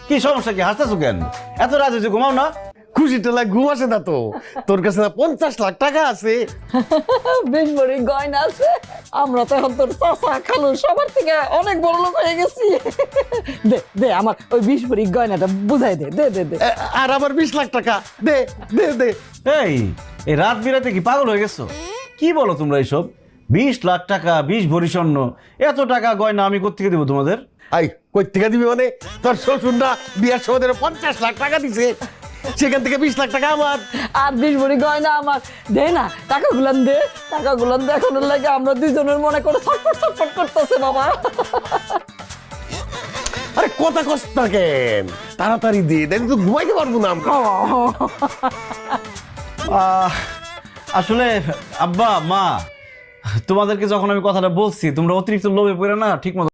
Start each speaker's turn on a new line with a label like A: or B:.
A: কি সমস্যা, কি হাসতেছো কেন? এত রাত হয়েছে, ঘুমাও না?
B: খুশি টেলা ঘুম আসে না তো। তোর কাছে না 50 লাখ টাকা আছে?
C: 20 ভরি গয়না আছে। আমরা তো এখন তোর চাচা খালু সবার থেকে অনেক বড় লোক হয়ে গেছি। দে দে আমার ওই 20 ভরি গয়নাটা বুঝাই দে দে দে দে।
B: আর আমার 20 লাখ টাকা দে দে দে।
A: এই রাত বিরাতে কি পাগল হয়ে গেছো? কি বলো তোমরা এইসব? 20 লাখ টাকা, 20 ভরি স্বর্ণ, এত টাকা গয়না আমি কোত্থেকে দেবো তোমাদের?
B: আই কই থেকে দিবি মানে? তোর শ্বশুর না বিয়ার সময় 50 লাখ টাকা দিছে, সেখান থেকে 20 লাখ টাকা আমার।
C: আর 20 ভরি গয়না আমার। দে না টাকাগুলান দে, টাকাগুলান দে। এখন লাগে আমরা দুইজনের মনে করে ছটফট ছটফট করতেছে বাবা।
B: আরে কথা কষ্ট না কেন, তাড়াতাড়ি দে, দেখি তো ঘুমাইতে পারবো না আমরা।
A: আসলে আব্বা মা, তোমাদেরকে যখন আমি কথাটা বলছি তোমরা অতিরিক্ত লোভে পড়ে না ঠিক মতো